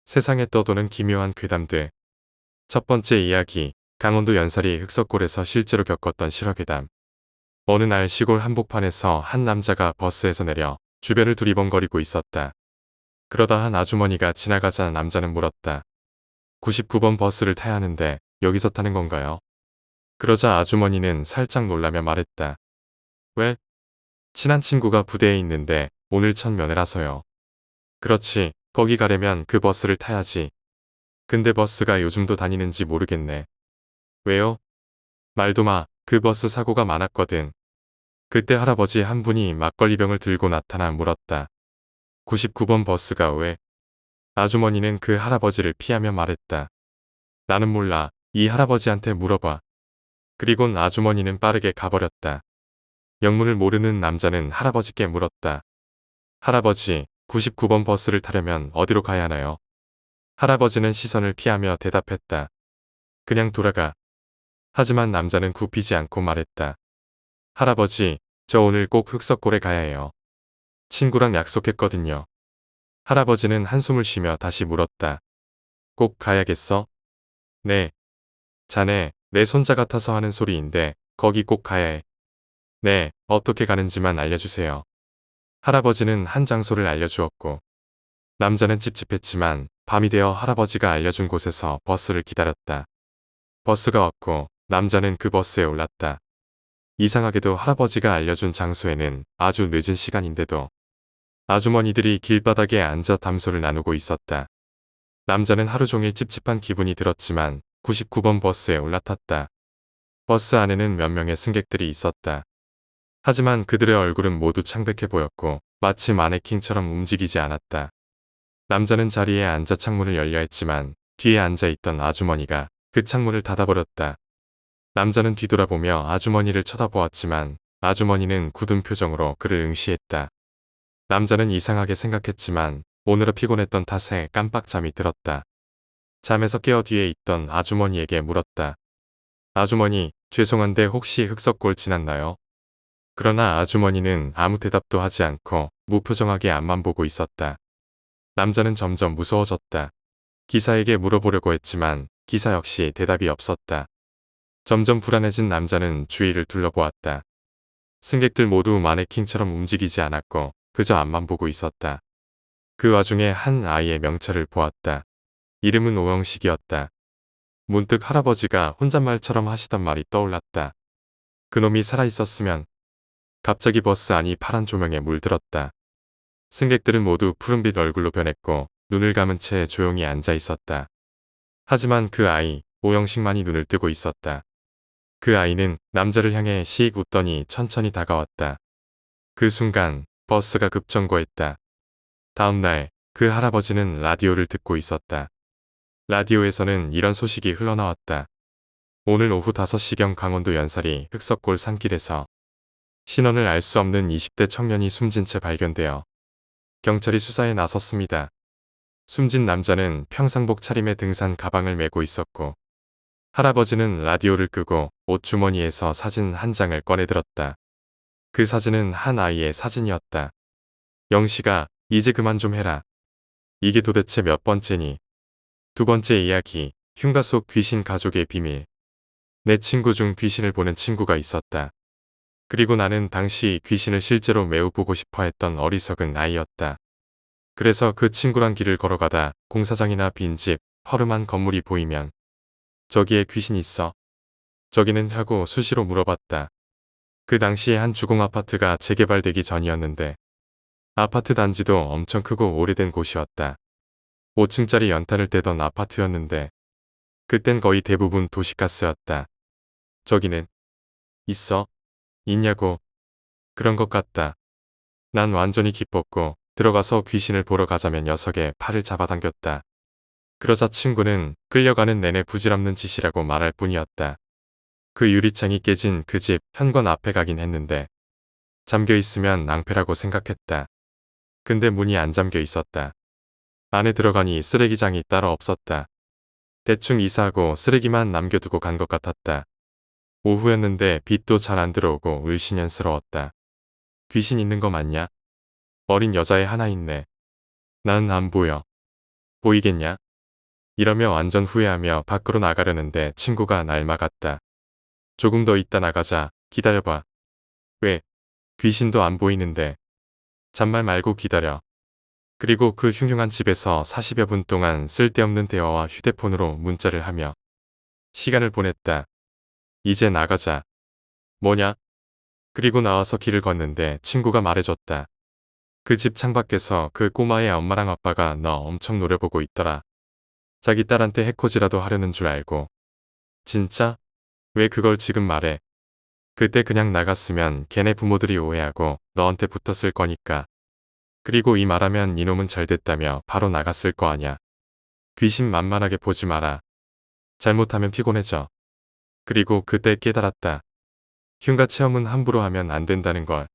세상에 떠도는 기묘한 괴담들. 첫 번째 이야기, 강원도 연사리 흑석골에서 실제로 겪었던 실화괴담. 어느 날 시골 한복판에서 한 남자가 버스에서 내려 주변을 두리번거리고 있었다. 그러다 한 아주머니가 지나가자 남자는 물었다. 99번 버스를 타야 하는데 여기서 타는 건가요? 그러자 아주머니는 살짝 놀라며 말했다. 왜? 친한 친구가 부대에 있는데 오늘 첫 면회라서요. 그렇지, 거기 가려면 그 버스를 타야지. 근데 버스가 요즘도 다니는지 모르겠네. 왜요? 말도 마, 그 버스 사고가 많았거든. 그때 할아버지 한 분이 막걸리병을 들고 나타나 물었다. 99번 버스가 왜? 아주머니는 그 할아버지를 피하며 말했다. 나는 몰라, 이 할아버지한테 물어봐. 그리곤 아주머니는 빠르게 가버렸다. 영문을 모르는 남자는 할아버지께 물었다. 할아버지, 99번 버스를 타려면 어디로 가야 하나요? 할아버지는 시선을 피하며 대답했다. 그냥 돌아가. 하지만 남자는 굽히지 않고 말했다. 할아버지, 저 오늘 꼭 흑석골에 가야 해요. 친구랑 약속했거든요. 할아버지는 한숨을 쉬며 다시 물었다. 꼭 가야겠어? 네. 자네, 내 손자 같아서 하는 소리인데 거기 꼭 가야 해. 네, 어떻게 가는지만 알려주세요. 할아버지는 한 장소를 알려주었고 남자는 찝찝했지만 밤이 되어 할아버지가 알려준 곳에서 버스를 기다렸다. 버스가 왔고 남자는 그 버스에 올랐다. 이상하게도 할아버지가 알려준 장소에는 아주 늦은 시간인데도 아주머니들이 길바닥에 앉아 담소를 나누고 있었다. 남자는 하루 종일 찝찝한 기분이 들었지만 99번 버스에 올라탔다. 버스 안에는 몇 명의 승객들이 있었다. 하지만 그들의 얼굴은 모두 창백해 보였고 마치 마네킹처럼 움직이지 않았다. 남자는 자리에 앉아 창문을 열려 했지만 뒤에 앉아있던 아주머니가 그 창문을 닫아버렸다. 남자는 뒤돌아보며 아주머니를 쳐다보았지만 아주머니는 굳은 표정으로 그를 응시했다. 남자는 이상하게 생각했지만 오늘은 피곤했던 탓에 깜빡 잠이 들었다. 잠에서 깨어 뒤에 있던 아주머니에게 물었다. 아주머니, 죄송한데 혹시 흑석골 지났나요? 그러나 아주머니는 아무 대답도 하지 않고 무표정하게 앞만 보고 있었다. 남자는 점점 무서워졌다. 기사에게 물어보려고 했지만 기사 역시 대답이 없었다. 점점 불안해진 남자는 주위를 둘러보았다. 승객들 모두 마네킹처럼 움직이지 않았고 그저 앞만 보고 있었다. 그 와중에 한 아이의 명찰을 보았다. 이름은 오영식이었다. 문득 할아버지가 혼잣말처럼 하시던 말이 떠올랐다. 그놈이 살아있었으면. 갑자기 버스 안이 파란 조명에 물들었다. 승객들은 모두 푸른빛 얼굴로 변했고 눈을 감은 채 조용히 앉아 있었다. 하지만 그 아이, 오영식만이 눈을 뜨고 있었다. 그 아이는 남자를 향해 씩 웃더니 천천히 다가왔다. 그 순간 버스가 급정거했다. 다음 날 그 할아버지는 라디오를 듣고 있었다. 라디오에서는 이런 소식이 흘러나왔다. 오늘 오후 5시경 강원도 연사리 흑석골 산길에서 신원을 알 수 없는 20대 청년이 숨진 채 발견되어 경찰이 수사에 나섰습니다. 숨진 남자는 평상복 차림의 등산 가방을 메고 있었고 할아버지는 라디오를 끄고 옷주머니에서 사진 한 장을 꺼내들었다. 그 사진은 한 아이의 사진이었다. 영식아, 이제 그만 좀 해라. 이게 도대체 몇 번째니? 두 번째 이야기, 흉가 속 귀신 가족의 비밀. 내 친구 중 귀신을 보는 친구가 있었다. 그리고 나는 당시 귀신을 실제로 매우 보고 싶어 했던 어리석은 아이였다. 그래서 그 친구랑 길을 걸어가다 공사장이나 빈집, 허름한 건물이 보이면 저기에 귀신 있어? 저기는 하고 수시로 물어봤다. 그 당시에 한 주공 아파트가 재개발되기 전이었는데 아파트 단지도 엄청 크고 오래된 곳이었다. 5층짜리 연탄을 떼던 아파트였는데 그땐 거의 대부분 도시가스였다. 저기는 있어? 있냐고? 그런 것 같다. 난 완전히 기뻤고 들어가서 귀신을 보러 가자며 녀석의 팔을 잡아당겼다. 그러자 친구는 끌려가는 내내 부질없는 짓이라고 말할 뿐이었다. 그 유리창이 깨진 그 집 현관 앞에 가긴 했는데 잠겨 있으면 낭패라고 생각했다. 근데 문이 안 잠겨 있었다. 안에 들어가니 쓰레기장이 따로 없었다. 대충 이사하고 쓰레기만 남겨두고 간 것 같았다. 오후였는데 빛도 잘 안 들어오고 을씨년스러웠다. 귀신 있는 거 맞냐? 어린 여자애 하나 있네. 난 안 보여. 보이겠냐? 이러며 완전 후회하며 밖으로 나가려는데 친구가 날 막았다. 조금 더 있다 나가자. 기다려봐. 왜? 귀신도 안 보이는데. 잔말 말고 기다려. 그리고 그 흉흉한 집에서 40여 분 동안 쓸데없는 대화와 휴대폰으로 문자를 하며 시간을 보냈다. 이제 나가자. 뭐냐? 그리고 나와서 길을 걷는데 친구가 말해줬다. 그 집 창밖에서 그 꼬마의 엄마랑 아빠가 너 엄청 노려보고 있더라. 자기 딸한테 해코지라도 하려는 줄 알고. 진짜? 왜 그걸 지금 말해? 그때 그냥 나갔으면 걔네 부모들이 오해하고 너한테 붙었을 거니까. 그리고 이 말하면 이놈은 잘 됐다며 바로 나갔을 거 아냐. 귀신 만만하게 보지 마라. 잘못하면 피곤해져. 그리고 그때 깨달았다. 흉가 체험은 함부로 하면 안 된다는 걸.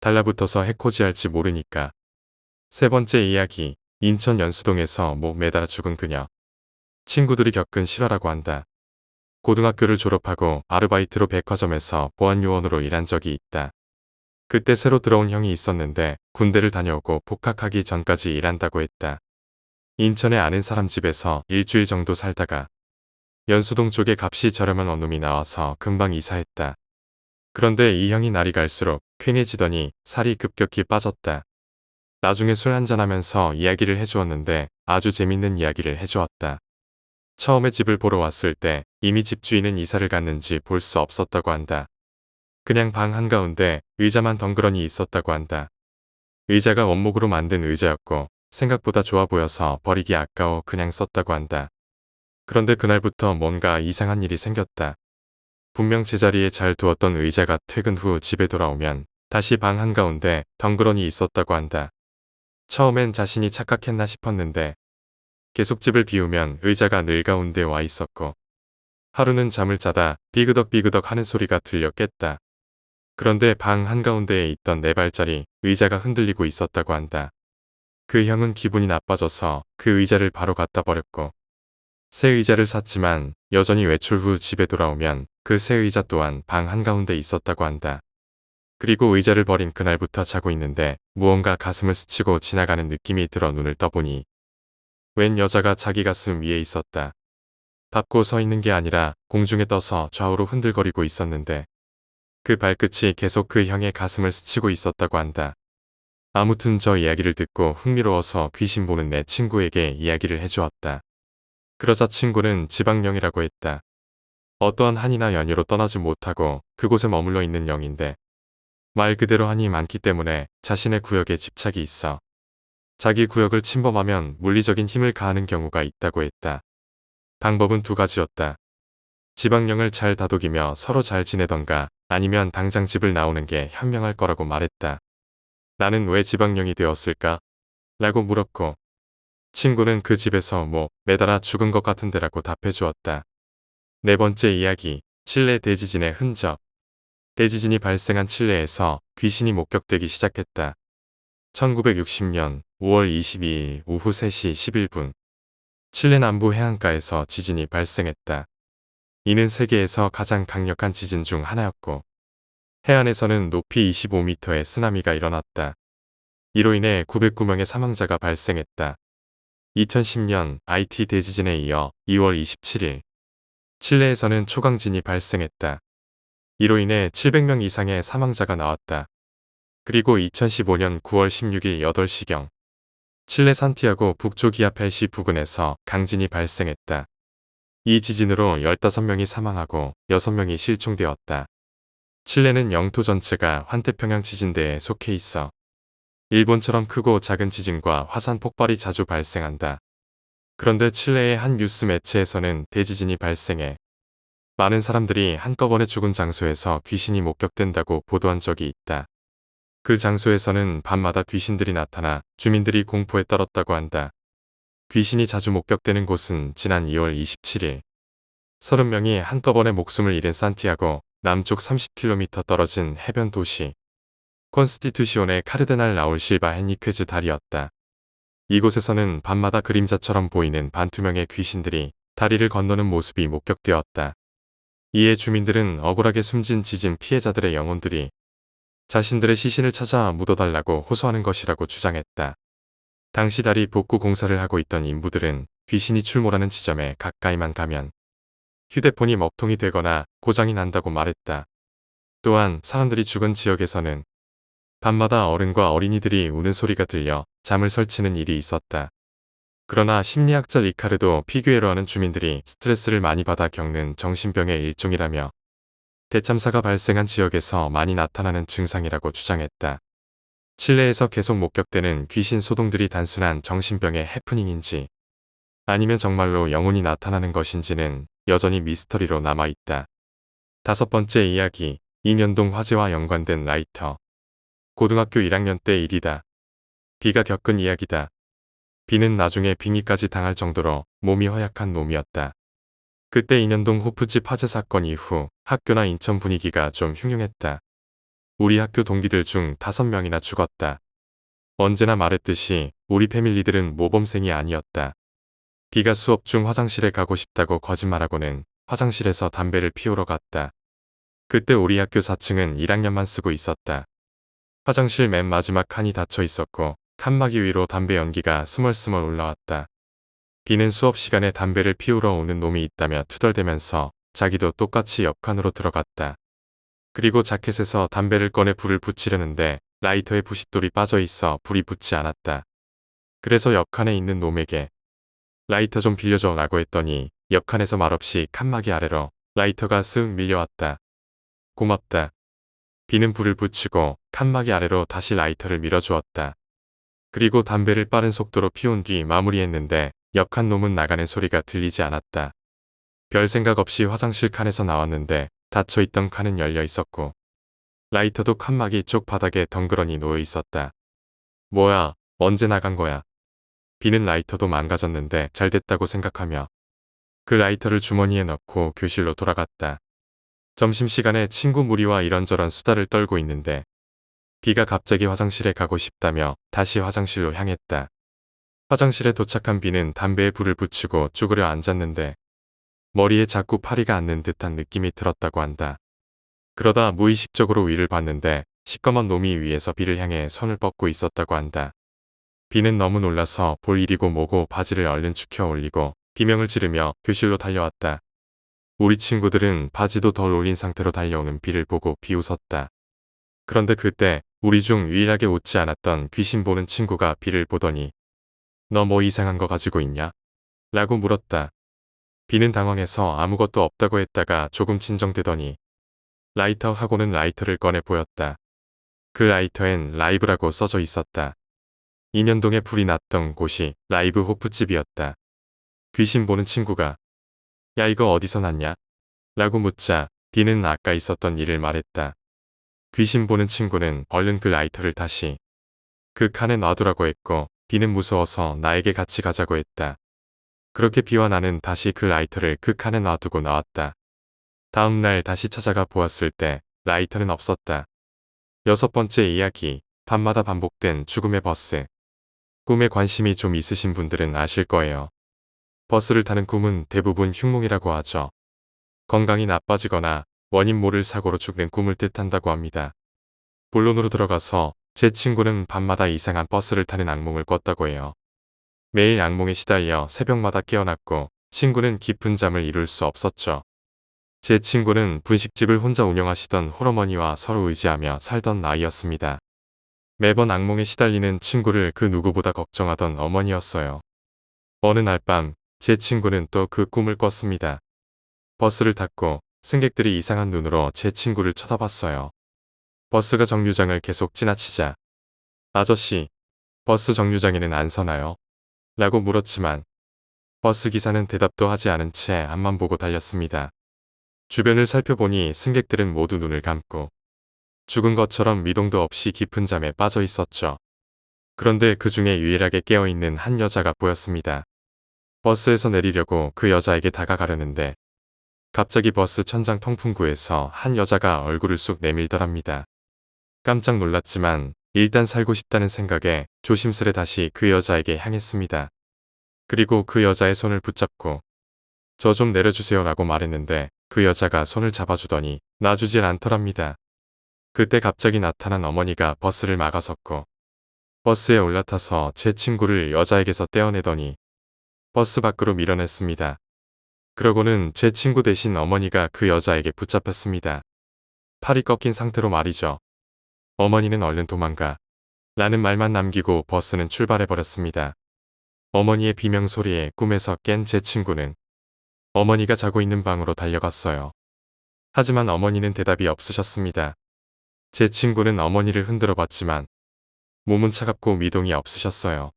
달라붙어서 해코지할지 모르니까. 세 번째 이야기. 인천 연수동에서 목 매달아 죽은 그녀. 친구들이 겪은 실화라고 한다. 고등학교를 졸업하고 아르바이트로 백화점에서 보안요원으로 일한 적이 있다. 그때 새로 들어온 형이 있었는데 군대를 다녀오고 복학하기 전까지 일한다고 했다. 인천에 아는 사람 집에서 일주일 정도 살다가 연수동 쪽에 값이 저렴한 원룸이 나와서 금방 이사했다. 그런데 이 형이 날이 갈수록 퀭해지더니 살이 급격히 빠졌다. 나중에 술 한잔하면서 이야기를 해주었는데 아주 재밌는 이야기를 해주었다. 처음에 집을 보러 왔을 때 이미 집주인은 이사를 갔는지 볼 수 없었다고 한다. 그냥 방 한가운데 의자만 덩그러니 있었다고 한다. 의자가 원목으로 만든 의자였고 생각보다 좋아 보여서 버리기 아까워 그냥 썼다고 한다. 그런데 그날부터 뭔가 이상한 일이 생겼다. 분명 제자리에 잘 두었던 의자가 퇴근 후 집에 돌아오면 다시 방 한가운데 덩그러니 있었다고 한다. 처음엔 자신이 착각했나 싶었는데 계속 집을 비우면 의자가 늘 가운데 와 있었고 하루는 잠을 자다 비그덕비그덕 하는 소리가 들려 깼다. 그런데 방 한가운데에 있던 4발짜리 의자가 흔들리고 있었다고 한다. 그 형은 기분이 나빠져서 그 의자를 바로 갖다 버렸고 새 의자를 샀지만 여전히 외출 후 집에 돌아오면 그 새 의자 또한 방 한가운데 있었다고 한다. 그리고 의자를 버린 그날부터 자고 있는데 무언가 가슴을 스치고 지나가는 느낌이 들어 눈을 떠보니 웬 여자가 자기 가슴 위에 있었다. 밟고 서 있는 게 아니라 공중에 떠서 좌우로 흔들거리고 있었는데 그 발끝이 계속 그 형의 가슴을 스치고 있었다고 한다. 아무튼 저 이야기를 듣고 흥미로워서 귀신 보는 내 친구에게 이야기를 해주었다. 그러자 친구는 지방령이라고 했다. 어떠한 한이나 연유로 떠나지 못하고 그곳에 머물러 있는 영인데 말 그대로 한이 많기 때문에 자신의 구역에 집착이 있어. 자기 구역을 침범하면 물리적인 힘을 가하는 경우가 있다고 했다. 방법은 2가지였다. 지방령을 잘 다독이며 서로 잘 지내던가 아니면 당장 집을 나오는 게 현명할 거라고 말했다. 나는 왜 지방령이 되었을까? 라고 물었고 친구는 그 집에서 매달아 죽은 것 같은데라고 답해 주었다. 네 번째 이야기. 칠레 대지진의 흔적. 대지진이 발생한 칠레에서 귀신이 목격되기 시작했다. 1960년 5월 22일 오후 3시 11분. 칠레 남부 해안가에서 지진이 발생했다. 이는 세계에서 가장 강력한 지진 중 하나였고 해안에서는 높이 25m의 쓰나미가 일어났다. 이로 인해 909명의 사망자가 발생했다. 2010년 IT 대지진에 이어 2월 27일 칠레에서는 초강진이 발생했다. 이로 인해 700명 이상의 사망자가 나왔다. 그리고 2015년 9월 16일 8시경 칠레 산티아고 북쪽 기아펠시 부근에서 강진이 발생했다. 이 지진으로 15명이 사망하고 6명이 실종되었다. 칠레는 영토 전체가 환태평양 지진대에 속해 있어 일본처럼 크고 작은 지진과 화산 폭발이 자주 발생한다. 그런데 칠레의 한 뉴스 매체에서는 대지진이 발생해 많은 사람들이 한꺼번에 죽은 장소에서 귀신이 목격된다고 보도한 적이 있다. 그 장소에서는 밤마다 귀신들이 나타나 주민들이 공포에 떨었다고 한다. 귀신이 자주 목격되는 곳은 지난 2월 27일 30명이 한꺼번에 목숨을 잃은 산티아고 남쪽 30km 떨어진 해변 도시 콘스티투시온의 카르데날 라울 실바 헨리퀘즈 다리였다. 이곳에서는 밤마다 그림자처럼 보이는 반투명의 귀신들이 다리를 건너는 모습이 목격되었다. 이에 주민들은 억울하게 숨진 지진 피해자들의 영혼들이 자신들의 시신을 찾아 묻어달라고 호소하는 것이라고 주장했다. 당시 다리 복구 공사를 하고 있던 인부들은 귀신이 출몰하는 지점에 가까이만 가면 휴대폰이 먹통이 되거나 고장이 난다고 말했다. 또한 사람들이 죽은 지역에서는 밤마다 어른과 어린이들이 우는 소리가 들려 잠을 설치는 일이 있었다. 그러나 심리학자 리카르도 피규에로하는 주민들이 스트레스를 많이 받아 겪는 정신병의 일종이라며 대참사가 발생한 지역에서 많이 나타나는 증상이라고 주장했다. 칠레에서 계속 목격되는 귀신 소동들이 단순한 정신병의 해프닝인지 아니면 정말로 영혼이 나타나는 것인지는 여전히 미스터리로 남아있다. 다섯 번째 이야기, 인현동 화재와 연관된 라이터. 고등학교 1학년 때 일이다. 비가 겪은 이야기다. 비는 나중에 빙의까지 당할 정도로 몸이 허약한 놈이었다. 그때 인현동 호프집 화재 사건 이후 학교나 인천 분위기가 좀 흉흉했다. 우리 학교 동기들 중 5명이나 죽었다. 언제나 말했듯이 우리 패밀리들은 모범생이 아니었다. 비가 수업 중 화장실에 가고 싶다고 거짓말하고는 화장실에서 담배를 피우러 갔다. 그때 우리 학교 4층은 1학년만 쓰고 있었다. 화장실 맨 마지막 칸이 닫혀 있었고 칸막이 위로 담배 연기가 스멀스멀 올라왔다. 비는 수업 시간에 담배를 피우러 오는 놈이 있다며 투덜대면서 자기도 똑같이 옆 칸으로 들어갔다. 그리고 자켓에서 담배를 꺼내 불을 붙이려는데 라이터에 부싯돌이 빠져 있어 불이 붙지 않았다. 그래서 옆 칸에 있는 놈에게 라이터 좀 빌려줘 라고 했더니 옆 칸에서 말없이 칸막이 아래로 라이터가 쓱 밀려왔다. 고맙다. 비는 불을 붙이고 칸막이 아래로 다시 라이터를 밀어주었다. 그리고 담배를 빠른 속도로 피운 뒤 마무리했는데 옆 칸 놈은 나가는 소리가 들리지 않았다. 별 생각 없이 화장실 칸에서 나왔는데 닫혀있던 칸은 열려 있었고 라이터도 칸막이 쪽 바닥에 덩그러니 놓여 있었다. 뭐야, 언제 나간 거야? 비는 라이터도 망가졌는데 잘 됐다고 생각하며 그 라이터를 주머니에 넣고 교실로 돌아갔다. 점심시간에 친구 무리와 이런저런 수다를 떨고 있는데 비가 갑자기 화장실에 가고 싶다며 다시 화장실로 향했다. 화장실에 도착한 비는 담배에 불을 붙이고 쭈그려 앉았는데 머리에 자꾸 파리가 앉는 듯한 느낌이 들었다고 한다. 그러다 무의식적으로 위를 봤는데 시꺼먼 놈이 위에서 비를 향해 손을 뻗고 있었다고 한다. 비는 너무 놀라서 볼 일이고 뭐고 바지를 얼른 축혀 올리고 비명을 지르며 교실로 달려왔다. 우리 친구들은 바지도 덜 올린 상태로 달려오는 비를 보고 비웃었다. 그런데 그때 우리 중 유일하게 웃지 않았던 귀신 보는 친구가 비를 보더니 너 뭐 이상한 거 가지고 있냐? 라고 물었다. 비는 당황해서 아무것도 없다고 했다가 조금 진정되더니 라이터 하고는 라이터를 꺼내 보였다. 그 라이터엔 라이브라고 써져 있었다. 인현동에 불이 났던 곳이 라이브 호프집이었다. 귀신 보는 친구가 야 이거 어디서 났냐? 라고 묻자 비는 아까 있었던 일을 말했다. 귀신 보는 친구는 얼른 그 라이터를 다시 그 칸에 놔두라고 했고 비는 무서워서 나에게 같이 가자고 했다. 그렇게 비와 나는 다시 그 라이터를 그 칸에 놔두고 나왔다. 다음 날 다시 찾아가 보았을 때 라이터는 없었다. 여섯 번째 이야기, 밤마다 반복된 죽음의 버스. 꿈에 관심이 좀 있으신 분들은 아실 거예요. 버스를 타는 꿈은 대부분 흉몽이라고 하죠. 건강이 나빠지거나 원인 모를 사고로 죽는 꿈을 뜻한다고 합니다. 본론으로 들어가서 제 친구는 밤마다 이상한 버스를 타는 악몽을 꿨다고 해요. 매일 악몽에 시달려 새벽마다 깨어났고 친구는 깊은 잠을 이룰 수 없었죠. 제 친구는 분식집을 혼자 운영하시던 홀어머니와 서로 의지하며 살던 나이였습니다. 매번 악몽에 시달리는 친구를 그 누구보다 걱정하던 어머니였어요. 어느 날 밤 제 친구는 또 그 꿈을 꿨습니다. 버스를 탔고 승객들이 이상한 눈으로 제 친구를 쳐다봤어요. 버스가 정류장을 계속 지나치자 아저씨, 버스 정류장에는 안 서나요? 라고 물었지만 버스 기사는 대답도 하지 않은 채 앞만 보고 달렸습니다. 주변을 살펴보니 승객들은 모두 눈을 감고 죽은 것처럼 미동도 없이 깊은 잠에 빠져 있었죠. 그런데 그 중에 유일하게 깨어있는 한 여자가 보였습니다. 버스에서 내리려고 그 여자에게 다가가려는데 갑자기 버스 천장 통풍구에서 한 여자가 얼굴을 쑥 내밀더랍니다. 깜짝 놀랐지만 일단 살고 싶다는 생각에 조심스레 다시 그 여자에게 향했습니다. 그리고 그 여자의 손을 붙잡고 저 좀 내려주세요 라고 말했는데 그 여자가 손을 잡아주더니 놔주질 않더랍니다. 그때 갑자기 나타난 어머니가 버스를 막아섰고 버스에 올라타서 제 친구를 여자에게서 떼어내더니 버스 밖으로 밀어냈습니다. 그러고는 제 친구 대신 어머니가 그 여자에게 붙잡혔습니다. 팔이 꺾인 상태로 말이죠. 어머니는 얼른 도망가 라는 말만 남기고 버스는 출발해버렸습니다. 어머니의 비명소리에 꿈에서 깬 제 친구는 어머니가 자고 있는 방으로 달려갔어요. 하지만 어머니는 대답이 없으셨습니다. 제 친구는 어머니를 흔들어 봤지만 몸은 차갑고 미동이 없으셨어요.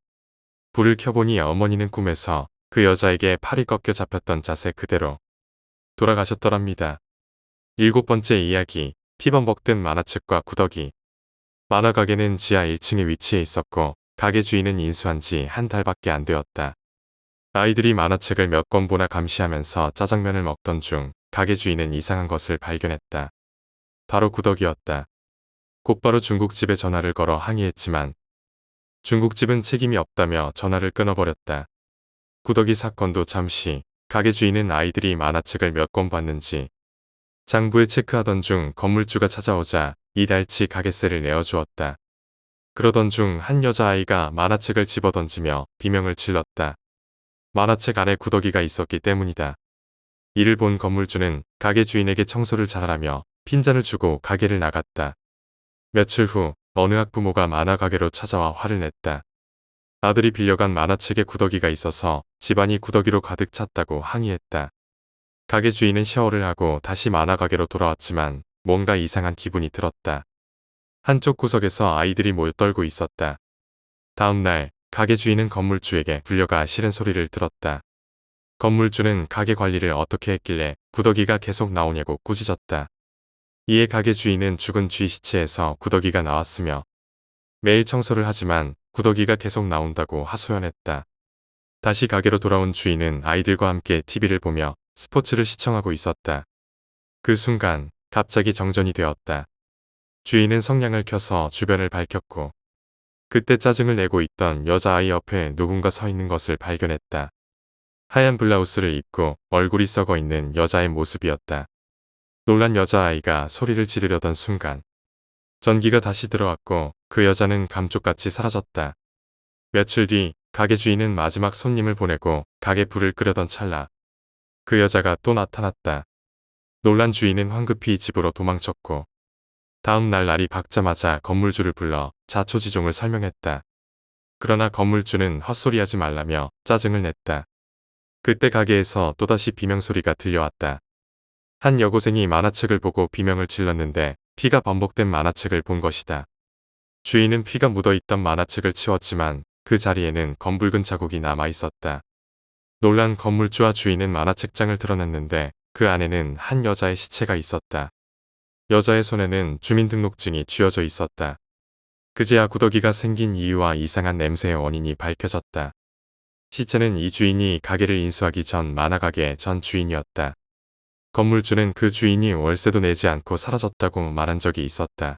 불을 켜보니 어머니는 꿈에서 그 여자에게 팔이 꺾여 잡혔던 자세 그대로 돌아가셨더랍니다. 7번째 이야기, 피범벅든 만화책과 구더기. 만화가게는 지하 1층에 위치해 있었고 가게 주인은 인수한 지 한 달밖에 안 되었다. 아이들이 만화책을 몇 권 보나 감시하면서 짜장면을 먹던 중 가게 주인은 이상한 것을 발견했다. 바로 구더기였다. 곧바로 중국집에 전화를 걸어 항의했지만 중국집은 책임이 없다며 전화를 끊어버렸다. 구더기 사건도 잠시 가게 주인은 아이들이 만화책을 몇 권 봤는지 장부에 체크하던 중 건물주가 찾아오자 이달치 가게세를 내어주었다. 그러던 중 한 여자아이가 만화책을 집어던지며 비명을 질렀다. 만화책 안에 구더기가 있었기 때문이다. 이를 본 건물주는 가게 주인에게 청소를 잘하라며 핀잔을 주고 가게를 나갔다. 며칠 후 어느 학부모가 만화가게로 찾아와 화를 냈다. 아들이 빌려간 만화책에 구더기가 있어서 집안이 구더기로 가득 찼다고 항의했다. 가게 주인은 샤워를 하고 다시 만화가게로 돌아왔지만 뭔가 이상한 기분이 들었다. 한쪽 구석에서 아이들이 몰떨고 있었다. 다음 날 가게 주인은 건물주에게 불려가 싫은 소리를 들었다. 건물주는 가게 관리를 어떻게 했길래 구더기가 계속 나오냐고 꾸짖었다. 이에 가게 주인은 죽은 쥐 시체에서 구더기가 나왔으며 매일 청소를 하지만 구더기가 계속 나온다고 하소연했다. 다시 가게로 돌아온 주인은 아이들과 함께 TV를 보며 스포츠를 시청하고 있었다. 그 순간 갑자기 정전이 되었다. 주인은 성냥을 켜서 주변을 밝혔고 그때 짜증을 내고 있던 여자아이 옆에 누군가 서 있는 것을 발견했다. 하얀 블라우스를 입고 얼굴이 썩어 있는 여자의 모습이었다. 놀란 여자아이가 소리를 지르려던 순간 전기가 다시 들어왔고 그 여자는 감쪽같이 사라졌다. 며칠 뒤 가게 주인은 마지막 손님을 보내고 가게 불을 끄려던 찰나 그 여자가 또 나타났다. 놀란 주인은 황급히 집으로 도망쳤고 다음 날 날이 밝자마자 건물주를 불러 자초지종을 설명했다. 그러나 건물주는 헛소리하지 말라며 짜증을 냈다. 그때 가게에서 또다시 비명소리가 들려왔다. 한 여고생이 만화책을 보고 비명을 질렀는데 피가 범벅된 만화책을 본 것이다. 주인은 피가 묻어있던 만화책을 치웠지만 그 자리에는 검붉은 자국이 남아 있었다. 놀란 건물주와 주인은 만화책장을 드러냈는데 그 안에는 한 여자의 시체가 있었다. 여자의 손에는 주민등록증이 쥐어져 있었다. 그제야 구더기가 생긴 이유와 이상한 냄새의 원인이 밝혀졌다. 시체는 이 주인이 가게를 인수하기 전 만화가게 전 주인이었다. 건물주는 그 주인이 월세도 내지 않고 사라졌다고 말한 적이 있었다.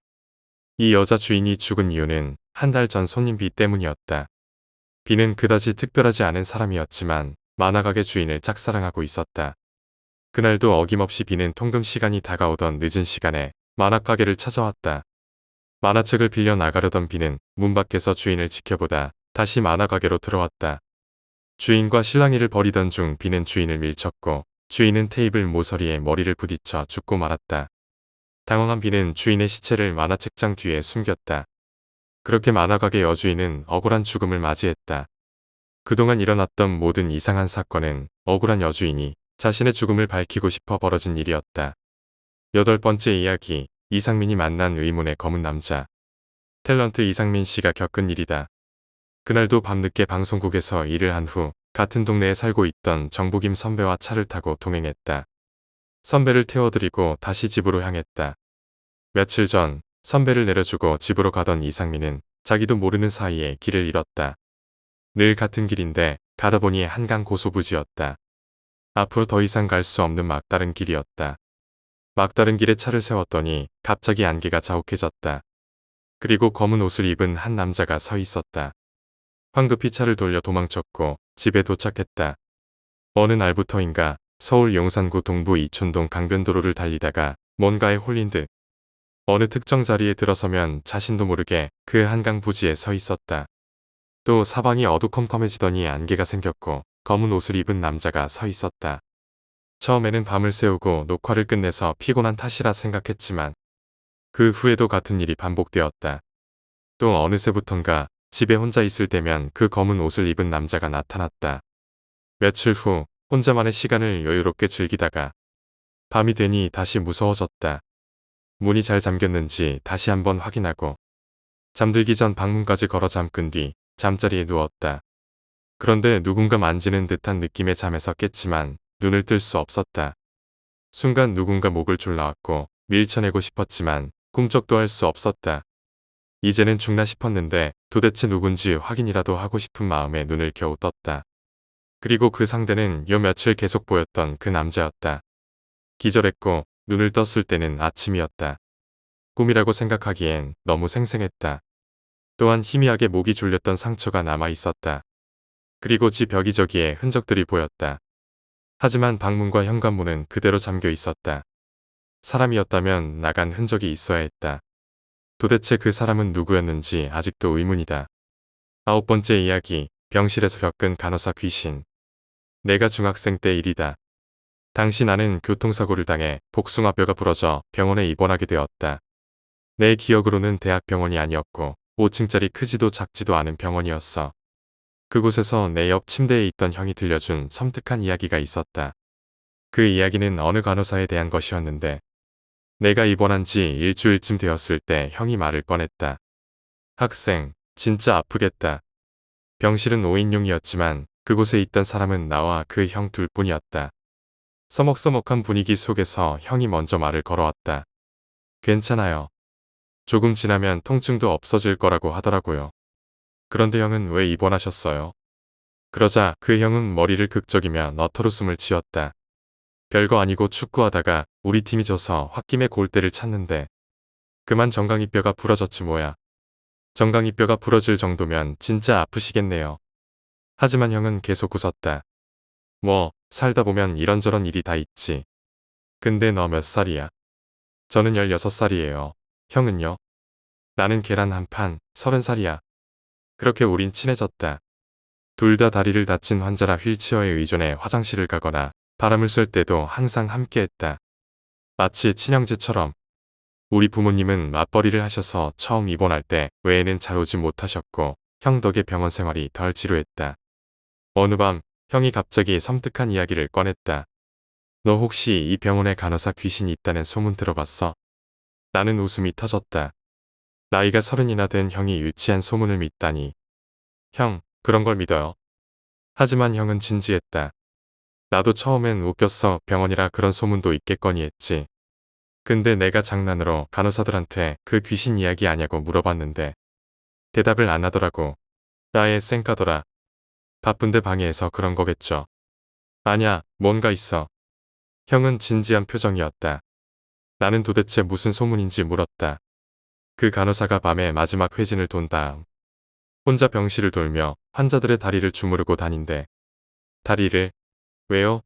이 여자 주인이 죽은 이유는 한 달 전 손님비 때문이었다. 비는 그다지 특별하지 않은 사람이었지만 만화가게 주인을 짝사랑하고 있었다. 그날도 어김없이 비는 통금 시간이 다가오던 늦은 시간에 만화가게를 찾아왔다. 만화책을 빌려 나가려던 비는 문 밖에서 주인을 지켜보다 다시 만화가게로 들어왔다. 주인과 실랑이를 벌이던 중 비는 주인을 밀쳤고 주인은 테이블 모서리에 머리를 부딪혀 죽고 말았다. 당황한 비는 주인의 시체를 만화책장 뒤에 숨겼다. 그렇게 만화가게 여주인은 억울한 죽음을 맞이했다. 그동안 일어났던 모든 이상한 사건은 억울한 여주인이 자신의 죽음을 밝히고 싶어 벌어진 일이었다. 8번째 이야기, 이상민이 만난 의문의 검은 남자. 탤런트 이상민 씨가 겪은 일이다. 그날도 밤늦게 방송국에서 일을 한 후 같은 동네에 살고 있던 정복임 선배와 차를 타고 동행했다. 선배를 태워드리고 다시 집으로 향했다. 며칠 전 선배를 내려주고 집으로 가던 이상민은 자기도 모르는 사이에 길을 잃었다. 늘 같은 길인데 가다 보니 한강 고소부지였다. 앞으로 더 이상 갈 수 없는 막다른 길이었다. 막다른 길에 차를 세웠더니 갑자기 안개가 자욱해졌다. 그리고 검은 옷을 입은 한 남자가 서 있었다. 황급히 차를 돌려 도망쳤고 집에 도착했다. 어느 날부터인가 서울 용산구 동부 이촌동 강변도로를 달리다가 뭔가에 홀린 듯 어느 특정 자리에 들어서면 자신도 모르게 그 한강 부지에 서 있었다. 또 사방이 어두컴컴해지더니 안개가 생겼고 검은 옷을 입은 남자가 서 있었다. 처음에는 밤을 새우고 녹화를 끝내서 피곤한 탓이라 생각했지만 그 후에도 같은 일이 반복되었다. 또 어느새부턴가 집에 혼자 있을 때면 그 검은 옷을 입은 남자가 나타났다. 며칠 후 혼자만의 시간을 여유롭게 즐기다가 밤이 되니 다시 무서워졌다. 문이 잘 잠겼는지 다시 한번 확인하고 잠들기 전 방문까지 걸어 잠근 뒤 잠자리에 누웠다. 그런데 누군가 만지는 듯한 느낌의 잠에서 깼지만 눈을 뜰 수 없었다. 순간 누군가 목을 졸라왔고 밀쳐내고 싶었지만 꿈쩍도 할 수 없었다. 이제는 죽나 싶었는데 도대체 누군지 확인이라도 하고 싶은 마음에 눈을 겨우 떴다. 그리고 그 상대는 요 며칠 계속 보였던 그 남자였다. 기절했고 눈을 떴을 때는 아침이었다. 꿈이라고 생각하기엔 너무 생생했다. 또한 희미하게 목이 졸렸던 상처가 남아 있었다. 그리고 집 여기저기에 흔적들이 보였다. 하지만 방문과 현관문은 그대로 잠겨 있었다. 사람이었다면 나간 흔적이 있어야 했다. 도대체 그 사람은 누구였는지 아직도 의문이다. 9번째 이야기, 병실에서 겪은 간호사 귀신. 내가 중학생 때 일이다. 당시 나는 교통사고를 당해 복숭아뼈가 부러져 병원에 입원하게 되었다. 내 기억으로는 대학병원이 아니었고 5층짜리 크지도 작지도 않은 병원이었어. 그곳에서 내 옆 침대에 있던 형이 들려준 섬뜩한 이야기가 있었다. 그 이야기는 어느 간호사에 대한 것이었는데 내가 입원한 지 일주일쯤 되었을 때 형이 말을 꺼냈다. 학생, 진짜 아프겠다. 병실은 5인용이었지만 그곳에 있던 사람은 나와 그 형 둘뿐이었다. 서먹서먹한 분위기 속에서 형이 먼저 말을 걸어왔다. 괜찮아요. 조금 지나면 통증도 없어질 거라고 하더라고요. 그런데 형은 왜 입원하셨어요? 그러자 그 형은 머리를 극적이며 너털웃음을 지었다. 별거 아니고 축구하다가 우리 팀이 져서 홧김에 골대를 찼는데 그만 정강이뼈가 부러졌지 뭐야. 정강이뼈가 부러질 정도면 진짜 아프시겠네요. 하지만 형은 계속 웃었다. 뭐 살다 보면 이런저런 일이 다 있지. 근데 너 몇 살이야? 저는 16살이에요. 형은요? 나는 계란 한 판, 30살이야. 그렇게 우린 친해졌다. 둘 다 다리를 다친 환자라 휠체어에 의존해 화장실을 가거나 바람을 쐴 때도 항상 함께했다. 마치 친형제처럼. 우리 부모님은 맞벌이를 하셔서 처음 입원할 때 외에는 잘 오지 못하셨고 형 덕에 병원 생활이 덜 지루했다. 어느 밤 형이 갑자기 섬뜩한 이야기를 꺼냈다. 너 혹시 이 병원에 간호사 귀신이 있다는 소문 들어봤어? 나는 웃음이 터졌다. 나이가 30이나 된 형이 유치한 소문을 믿다니. 형, 그런 걸 믿어요. 하지만 형은 진지했다. 나도 처음엔 웃겼어. 병원이라 그런 소문도 있겠거니 했지. 근데 내가 장난으로 간호사들한테 그 귀신 이야기 아냐고 물어봤는데 대답을 안 하더라고. 나의 쌩까더라. 바쁜데 방해해서 그런 거겠죠. 아냐, 뭔가 있어. 형은 진지한 표정이었다. 나는 도대체 무슨 소문인지 물었다. 그 간호사가 밤에 마지막 회진을 돈 다음 혼자 병실을 돌며 환자들의 다리를 주무르고 다닌대. 다리를? 왜요?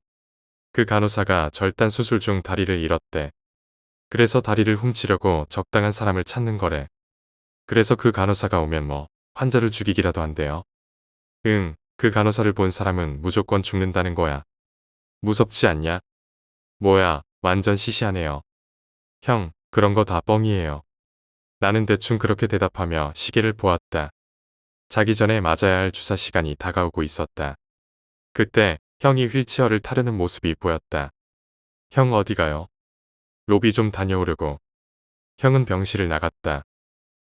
그 간호사가 절단 수술 중 다리를 잃었대. 그래서 다리를 훔치려고 적당한 사람을 찾는 거래. 그래서 그 간호사가 오면 뭐 환자를 죽이기라도 한대요. 응, 그 간호사를 본 사람은 무조건 죽는다는 거야. 무섭지 않냐? 뭐야, 완전 시시하네요. 형, 그런 거 다 뻥이에요. 나는 대충 그렇게 대답하며 시계를 보았다. 자기 전에 맞아야 할 주사 시간이 다가오고 있었다. 그때 형이 휠체어를 타려는 모습이 보였다. 형 어디 가요? 로비 좀 다녀오려고. 형은 병실을 나갔다.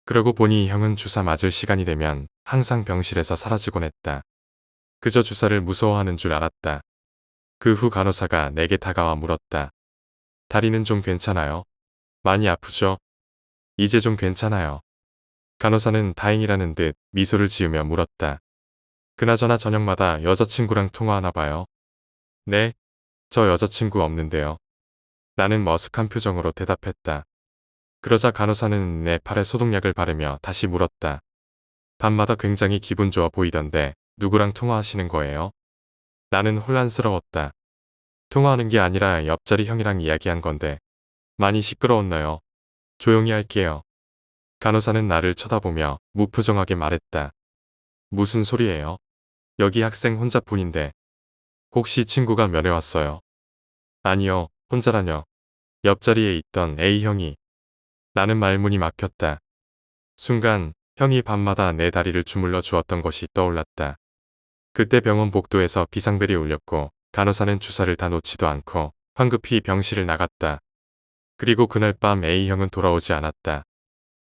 그러고 보니 형은 주사 맞을 시간이 되면 항상 병실에서 사라지곤 했다. 그저 주사를 무서워하는 줄 알았다. 그 후 간호사가 내게 다가와 물었다. 다리는 좀 괜찮아요? 많이 아프죠? 이제 좀 괜찮아요. 간호사는 다행이라는 듯 미소를 지으며 물었다. 그나저나 저녁마다 여자친구랑 통화하나 봐요. 네? 저 여자친구 없는데요. 나는 머쓱한 표정으로 대답했다. 그러자 간호사는 내 팔에 소독약을 바르며 다시 물었다. 밤마다 굉장히 기분 좋아 보이던데 누구랑 통화하시는 거예요? 나는 혼란스러웠다. 통화하는 게 아니라 옆자리 형이랑 이야기한 건데 많이 시끄러웠나요? 조용히 할게요. 간호사는 나를 쳐다보며 무표정하게 말했다. 무슨 소리예요? 여기 학생 혼자뿐인데. 혹시 친구가 면회 왔어요? 아니요, 혼자라뇨. 옆자리에 있던 A형이. 나는 말문이 막혔다. 순간 형이 밤마다 내 다리를 주물러 주었던 것이 떠올랐다. 그때 병원 복도에서 비상벨이 울렸고 간호사는 주사를 다 놓지도 않고 황급히 병실을 나갔다. 그리고 그날 밤 A형은 돌아오지 않았다.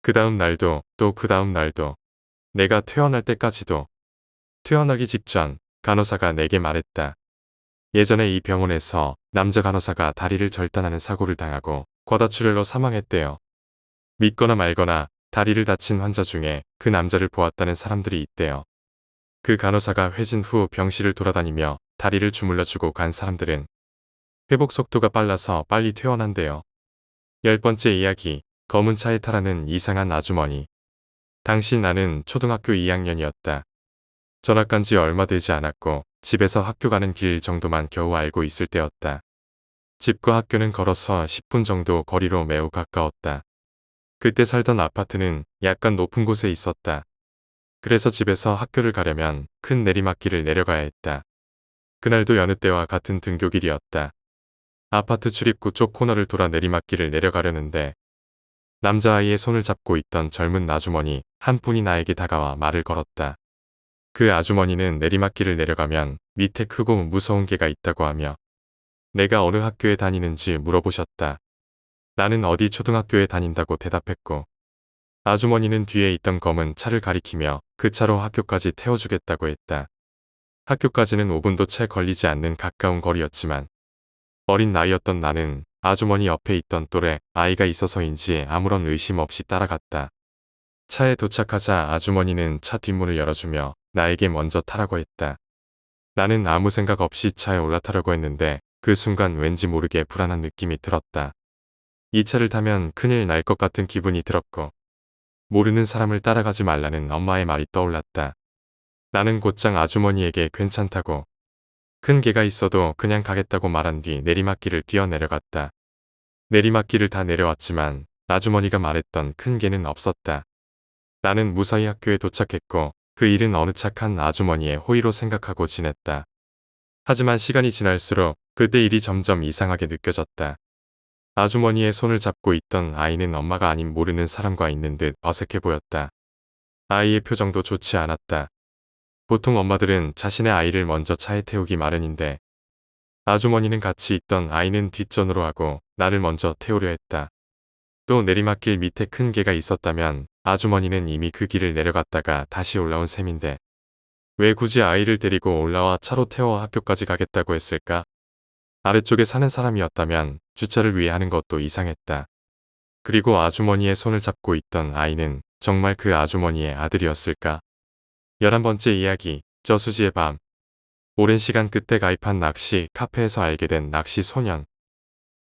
그 다음 날도 또 그 다음 날도 내가 퇴원할 때까지도. 퇴원하기 직전 간호사가 내게 말했다. 예전에 이 병원에서 남자 간호사가 다리를 절단하는 사고를 당하고 과다출혈로 사망했대요. 믿거나 말거나 다리를 다친 환자 중에 그 남자를 보았다는 사람들이 있대요. 그 간호사가 회진 후 병실을 돌아다니며 다리를 주물러주고 간 사람들은 회복 속도가 빨라서 빨리 퇴원한대요. 10번째 이야기, 검은 차에 타라는 이상한 아주머니. 당시 나는 초등학교 2학년이었다. 전학 간 지 얼마 되지 않았고 집에서 학교 가는 길 정도만 겨우 알고 있을 때였다. 집과 학교는 걸어서 10분 정도 거리로 매우 가까웠다. 그때 살던 아파트는 약간 높은 곳에 있었다. 그래서 집에서 학교를 가려면 큰 내리막길을 내려가야 했다. 그날도 여느 때와 같은 등교길이었다. 아파트 출입구 쪽 코너를 돌아 내리막길을 내려가려는데 남자아이의 손을 잡고 있던 젊은 아주머니 한 분이 나에게 다가와 말을 걸었다. 그 아주머니는 내리막길을 내려가면 밑에 크고 무서운 개가 있다고 하며 내가 어느 학교에 다니는지 물어보셨다. 나는 어디 초등학교에 다닌다고 대답했고 아주머니는 뒤에 있던 검은 차를 가리키며 그 차로 학교까지 태워주겠다고 했다. 학교까지는 5분도 채 걸리지 않는 가까운 거리였지만 어린 나이였던 나는 아주머니 옆에 있던 또래 아이가 있어서인지 아무런 의심 없이 따라갔다. 차에 도착하자 아주머니는 차 뒷문을 열어주며 나에게 먼저 타라고 했다. 나는 아무 생각 없이 차에 올라타려고 했는데 그 순간 왠지 모르게 불안한 느낌이 들었다. 이 차를 타면 큰일 날 것 같은 기분이 들었고 모르는 사람을 따라가지 말라는 엄마의 말이 떠올랐다. 나는 곧장 아주머니에게 괜찮다고 큰 개가 있어도 그냥 가겠다고 말한 뒤 내리막길을 뛰어내려갔다. 내리막길을 다 내려왔지만 아주머니가 말했던 큰 개는 없었다. 나는 무사히 학교에 도착했고 그 일은 어느 착한 아주머니의 호의로 생각하고 지냈다. 하지만 시간이 지날수록 그때 일이 점점 이상하게 느껴졌다. 아주머니의 손을 잡고 있던 아이는 엄마가 아닌 모르는 사람과 있는 듯 어색해 보였다. 아이의 표정도 좋지 않았다. 보통 엄마들은 자신의 아이를 먼저 차에 태우기 마련인데 아주머니는 같이 있던 아이는 뒷전으로 하고 나를 먼저 태우려 했다. 또 내리막길 밑에 큰 개가 있었다면 아주머니는 이미 그 길을 내려갔다가 다시 올라온 셈인데 왜 굳이 아이를 데리고 올라와 차로 태워 학교까지 가겠다고 했을까? 아래쪽에 사는 사람이었다면 주차를 위해 하는 것도 이상했다. 그리고 아주머니의 손을 잡고 있던 아이는 정말 그 아주머니의 아들이었을까? 11번째 이야기, 저수지의 밤. 오랜 시간 끝에 가입한 낚시 카페에서 알게 된 낚시 소년.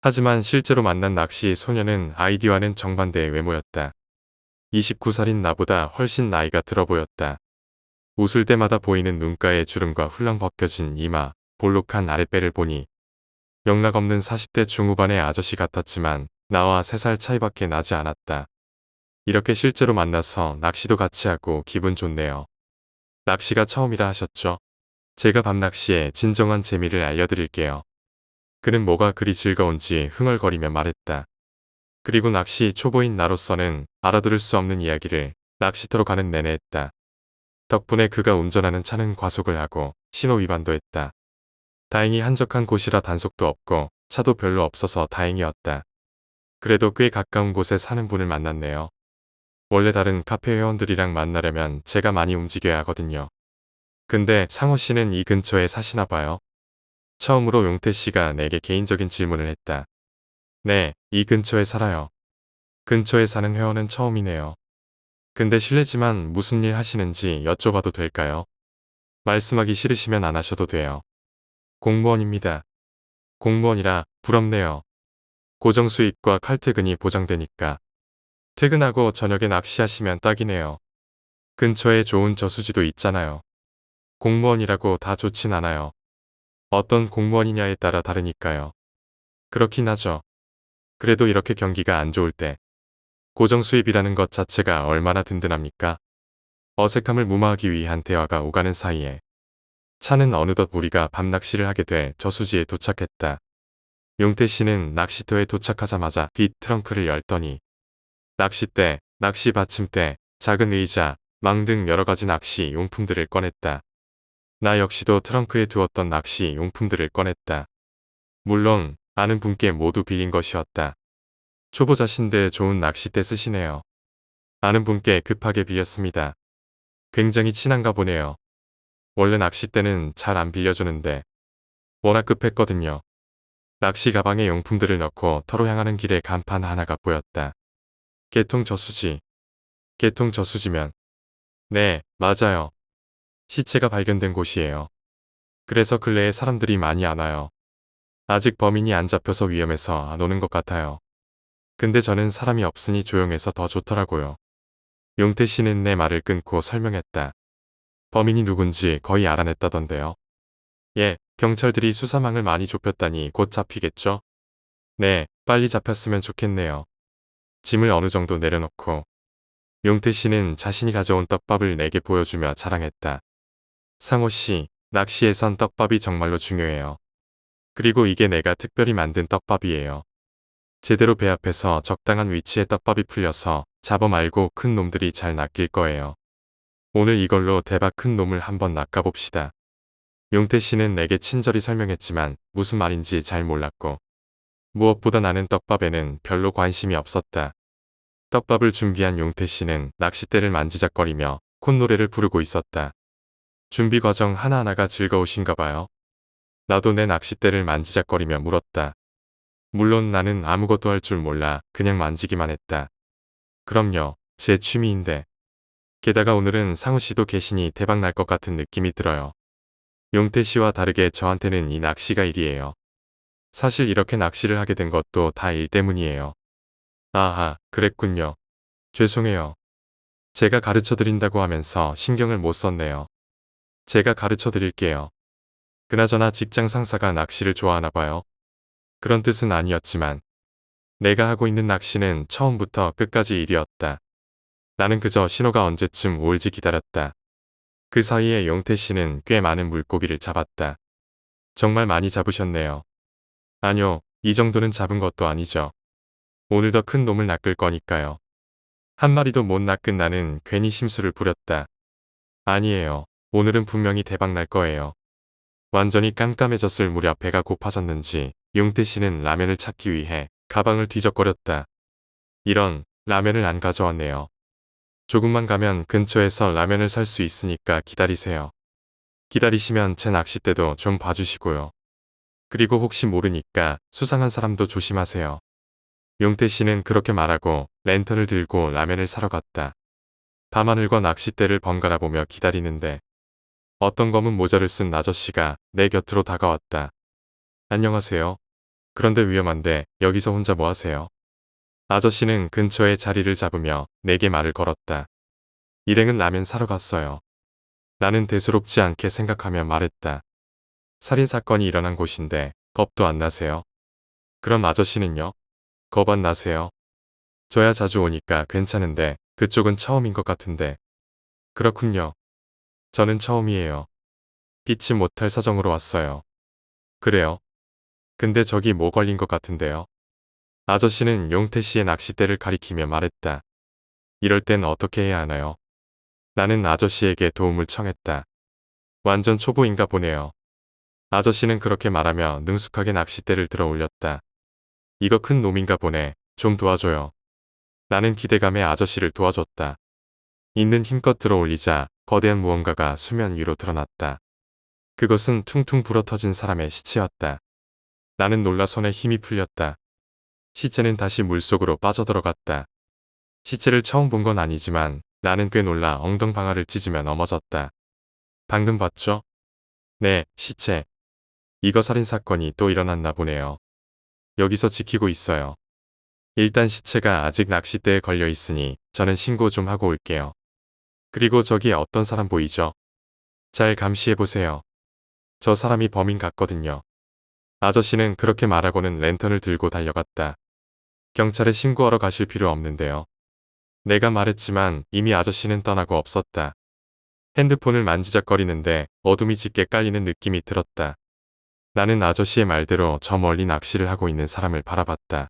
하지만 실제로 만난 낚시 소년은 아이디와는 정반대의 외모였다. 29살인 나보다 훨씬 나이가 들어 보였다. 웃을 때마다 보이는 눈가의 주름과 훌렁 벗겨진 이마, 볼록한 아랫배를 보니 영락없는 40대 중후반의 아저씨 같았지만 나와 3살 차이밖에 나지 않았다. 이렇게 실제로 만나서 낚시도 같이 하고 기분 좋네요. 낚시가 처음이라 하셨죠? 제가 밤낚시의 진정한 재미를 알려드릴게요. 그는 뭐가 그리 즐거운지 흥얼거리며 말했다. 그리고 낚시 초보인 나로서는 알아들을 수 없는 이야기를 낚시터로 가는 내내 했다. 덕분에 그가 운전하는 차는 과속을 하고 신호 위반도 했다. 다행히 한적한 곳이라 단속도 없고 차도 별로 없어서 다행이었다. 그래도 꽤 가까운 곳에 사는 분을 만났네요. 원래 다른 카페 회원들이랑 만나려면 제가 많이 움직여야 하거든요. 근데 상호 씨는 이 근처에 사시나 봐요? 처음으로 용태 씨가 내게 개인적인 질문을 했다. 네, 이 근처에 살아요. 근처에 사는 회원은 처음이네요. 근데 실례지만 무슨 일 하시는지 여쭤봐도 될까요? 말씀하기 싫으시면 안 하셔도 돼요. 공무원입니다. 공무원이라 부럽네요. 고정 수입과 칼퇴근이 보장되니까. 퇴근하고 저녁에 낚시하시면 딱이네요. 근처에 좋은 저수지도 있잖아요. 공무원이라고 다 좋진 않아요. 어떤 공무원이냐에 따라 다르니까요. 그렇긴 하죠. 그래도 이렇게 경기가 안 좋을 때 고정 수입이라는 것 자체가 얼마나 든든합니까? 어색함을 무마하기 위한 대화가 오가는 사이에 차는 어느덧 우리가 밤 낚시를 하게 될 저수지에 도착했다. 용태 씨는 낚시터에 도착하자마자 뒷 트렁크를 열더니 낚싯대, 낚시 받침대, 작은 의자, 망 등 여러 가지 낚시 용품들을 꺼냈다. 나 역시도 트렁크에 두었던 낚시 용품들을 꺼냈다. 물론 아는 분께 모두 빌린 것이었다. 초보자신데 좋은 낚싯대 쓰시네요. 아는 분께 급하게 빌렸습니다. 굉장히 친한가 보네요. 원래 낚싯대는 잘 안 빌려주는데 워낙 급했거든요. 낚시 가방에 용품들을 넣고 터로 향하는 길에 간판 하나가 보였다. 개통 저수지. 개통 저수지면 네, 맞아요. 시체가 발견된 곳이에요. 그래서 근래에 사람들이 많이 안 와요. 아직 범인이 안 잡혀서 위험해서 안 오는 것 같아요. 근데 저는 사람이 없으니 조용해서 더 좋더라고요. 용태 씨는 내 말을 끊고 설명했다. 범인이 누군지 거의 알아냈다던데요. 예, 경찰들이 수사망을 많이 좁혔다니 곧 잡히겠죠? 네, 빨리 잡혔으면 좋겠네요. 짐을 어느 정도 내려놓고 용태 씨는 자신이 가져온 떡밥을 내게 보여주며 자랑했다. 상호 씨, 낚시에선 떡밥이 정말로 중요해요. 그리고 이게 내가 특별히 만든 떡밥이에요. 제대로 배 앞에서 적당한 위치에 떡밥이 풀려서 잡어 말고 큰 놈들이 잘 낚일 거예요. 오늘 이걸로 대박 큰 놈을 한번 낚아봅시다. 용태 씨는 내게 친절히 설명했지만 무슨 말인지 잘 몰랐고 무엇보다 나는 떡밥에는 별로 관심이 없었다. 떡밥을 준비한 용태 씨는 낚싯대를 만지작거리며 콧노래를 부르고 있었다. 준비 과정 하나하나가 즐거우신가 봐요. 나도 내 낚싯대를 만지작거리며 물었다. 물론 나는 아무것도 할 줄 몰라 그냥 만지기만 했다. 그럼요, 제 취미인데. 게다가 오늘은 상우 씨도 계시니 대박 날 것 같은 느낌이 들어요. 용태 씨와 다르게 저한테는 이 낚시가 일이에요. 사실 이렇게 낚시를 하게 된 것도 다 일 때문이에요. 아하, 그랬군요. 죄송해요. 제가 가르쳐 드린다고 하면서 신경을 못 썼네요. 제가 가르쳐 드릴게요. 그나저나 직장 상사가 낚시를 좋아하나 봐요. 그런 뜻은 아니었지만 내가 하고 있는 낚시는 처음부터 끝까지 일이었다. 나는 그저 신호가 언제쯤 올지 기다렸다. 그 사이에 용태 씨는 꽤 많은 물고기를 잡았다. 정말 많이 잡으셨네요. 아니요, 이 정도는 잡은 것도 아니죠. 오늘 더 큰 놈을 낚을 거니까요. 한 마리도 못 낚은 나는 괜히 심술을 부렸다. 아니에요. 오늘은 분명히 대박 날 거예요. 완전히 깜깜해졌을 무렵 배가 고파졌는지 용태 씨는 라면을 찾기 위해 가방을 뒤적거렸다. 이런, 라면을 안 가져왔네요. 조금만 가면 근처에서 라면을 살 수 있으니까 기다리세요. 기다리시면 제 낚싯대도 좀 봐주시고요. 그리고 혹시 모르니까 수상한 사람도 조심하세요. 용태 씨는 그렇게 말하고 랜턴을 들고 라면을 사러 갔다. 밤하늘과 낚싯대를 번갈아 보며 기다리는데 어떤 검은 모자를 쓴 아저씨가 내 곁으로 다가왔다. 안녕하세요. 그런데 위험한데 여기서 혼자 뭐 하세요? 아저씨는 근처에 자리를 잡으며 내게 말을 걸었다. 일행은 라면 사러 갔어요. 나는 대수롭지 않게 생각하며 말했다. 살인사건이 일어난 곳인데 겁도 안 나세요? 그럼 아저씨는요? 겁 안 나세요? 저야 자주 오니까 괜찮은데 그쪽은 처음인 것 같은데. 그렇군요. 저는 처음이에요. 피치 못할 사정으로 왔어요. 그래요? 근데 저기 뭐 걸린 것 같은데요? 아저씨는 용태 씨의 낚싯대를 가리키며 말했다. 이럴 땐 어떻게 해야 하나요? 나는 아저씨에게 도움을 청했다. 완전 초보인가 보네요. 아저씨는 그렇게 말하며 능숙하게 낚싯대를 들어 올렸다. 이거 큰 놈인가 보네. 좀 도와줘요. 나는 기대감에 아저씨를 도와줬다. 있는 힘껏 들어 올리자 거대한 무언가가 수면 위로 드러났다. 그것은 퉁퉁 불어터진 사람의 시체였다. 나는 놀라 손에 힘이 풀렸다. 시체는 다시 물속으로 빠져들어갔다. 시체를 처음 본 건 아니지만 나는 꽤 놀라 엉덩방아를 찢으며 넘어졌다. 방금 봤죠? 네, 시체. 이거 살인사건이 또 일어났나 보네요. 여기서 지키고 있어요. 일단 시체가 아직 낚싯대에 걸려 있으니 저는 신고 좀 하고 올게요. 그리고 저기 어떤 사람 보이죠? 잘 감시해보세요. 저 사람이 범인 같거든요. 아저씨는 그렇게 말하고는 랜턴을 들고 달려갔다. 경찰에 신고하러 가실 필요 없는데요. 내가 말했지만 이미 아저씨는 떠나고 없었다. 핸드폰을 만지작거리는데 어둠이 짙게 깔리는 느낌이 들었다. 나는 아저씨의 말대로 저 멀리 낚시를 하고 있는 사람을 바라봤다.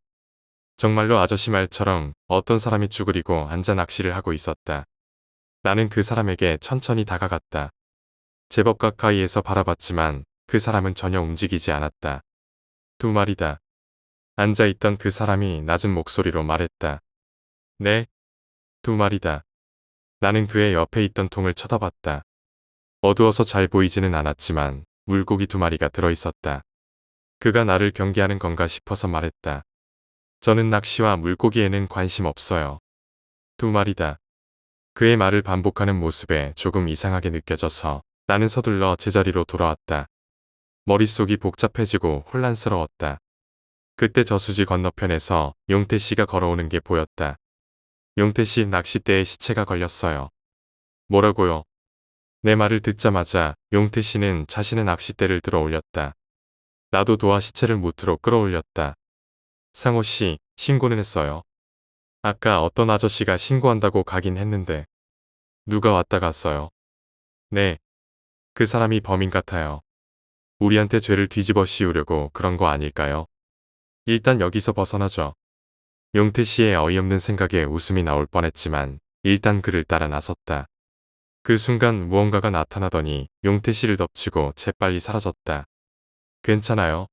정말로 아저씨 말처럼 어떤 사람이 쭈그리고 앉아 낚시를 하고 있었다. 나는 그 사람에게 천천히 다가갔다. 제법 가까이에서 바라봤지만 그 사람은 전혀 움직이지 않았다. 두 마리다. 앉아있던 그 사람이 낮은 목소리로 말했다. 네, 두 마리다. 나는 그의 옆에 있던 통을 쳐다봤다. 어두워서 잘 보이지는 않았지만 물고기 두 마리가 들어있었다. 그가 나를 경계하는 건가 싶어서 말했다. 저는 낚시와 물고기에는 관심 없어요. 두 마리다. 그의 말을 반복하는 모습에 조금 이상하게 느껴져서 나는 서둘러 제자리로 돌아왔다. 머릿속이 복잡해지고 혼란스러웠다. 그때 저수지 건너편에서 용태 씨가 걸어오는 게 보였다. 용태 씨 낚싯대에 시체가 걸렸어요. 뭐라고요? 내 말을 듣자마자 용태 씨는 자신의 낚싯대를 들어 올렸다. 나도 도와 시체를 무트로 끌어올렸다. 상호 씨, 신고는 했어요. 아까 어떤 아저씨가 신고한다고 가긴 했는데. 누가 왔다 갔어요? 네. 그 사람이 범인 같아요. 우리한테 죄를 뒤집어 씌우려고 그런 거 아닐까요? 일단 여기서 벗어나죠. 용태 씨의 어이없는 생각에 웃음이 나올 뻔했지만 일단 그를 따라 나섰다. 그 순간 무언가가 나타나더니 용태 씨를 덮치고 재빨리 사라졌다. 괜찮아요.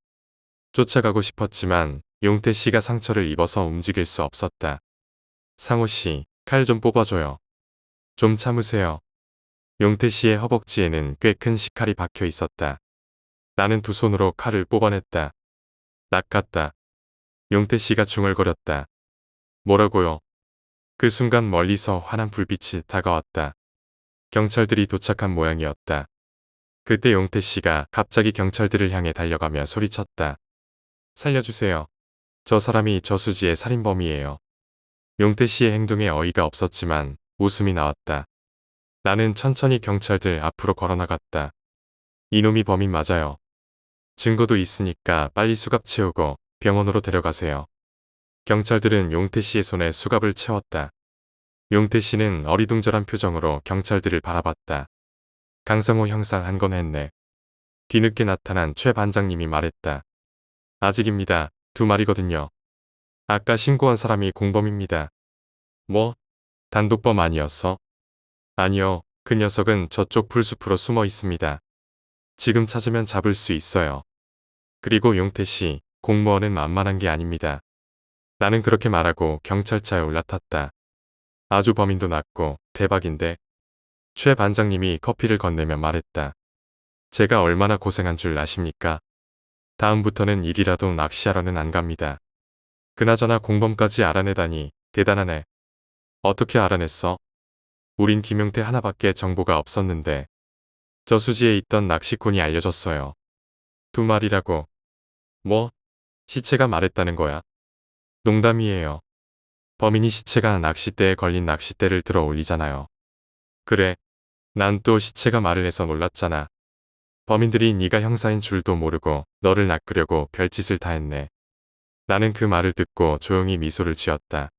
쫓아가고 싶었지만 용태 씨가 상처를 입어서 움직일 수 없었다. 상호 씨, 칼 좀 뽑아줘요. 좀 참으세요. 용태 씨의 허벅지에는 꽤 큰 식칼이 박혀 있었다. 나는 두 손으로 칼을 뽑아냈다. 낚았다. 용태 씨가 중얼거렸다. 뭐라고요? 그 순간 멀리서 환한 불빛이 다가왔다. 경찰들이 도착한 모양이었다. 그때 용태 씨가 갑자기 경찰들을 향해 달려가며 소리쳤다. 살려주세요. 저 사람이 저수지의 살인범이에요. 용태 씨의 행동에 어이가 없었지만 웃음이 나왔다. 나는 천천히 경찰들 앞으로 걸어나갔다. 이놈이 범인 맞아요. 증거도 있으니까 빨리 수갑 채우고 병원으로 데려가세요. 경찰들은 용태 씨의 손에 수갑을 채웠다. 용태 씨는 어리둥절한 표정으로 경찰들을 바라봤다. 강상호 형사 한 건 했네. 뒤늦게 나타난 최 반장님이 말했다. 아직입니다. 두 마리거든요. 아까 신고한 사람이 공범입니다. 뭐? 단독범 아니었어? 아니요. 그 녀석은 저쪽 풀숲으로 숨어 있습니다. 지금 찾으면 잡을 수 있어요. 그리고 용태 씨, 공무원은 만만한 게 아닙니다. 나는 그렇게 말하고 경찰차에 올라탔다. 아주 범인도 낮고 대박인데. 최 반장님이 커피를 건네며 말했다. 제가 얼마나 고생한 줄 아십니까? 다음부터는 일이라도 낚시하러는 안 갑니다. 그나저나 공범까지 알아내다니 대단하네. 어떻게 알아냈어? 우린 김용태 하나밖에 정보가 없었는데. 저수지에 있던 낚시꾼이 알려줬어요. 두 마리라고. 뭐? 시체가 말했다는 거야? 농담이에요. 범인이 시체가 낚싯대에 걸린 낚싯대를 들어 올리잖아요. 그래. 난 또 시체가 말을 해서 놀랐잖아. 범인들이 네가 형사인 줄도 모르고 너를 낚으려고 별짓을 다 했네. 나는 그 말을 듣고 조용히 미소를 지었다.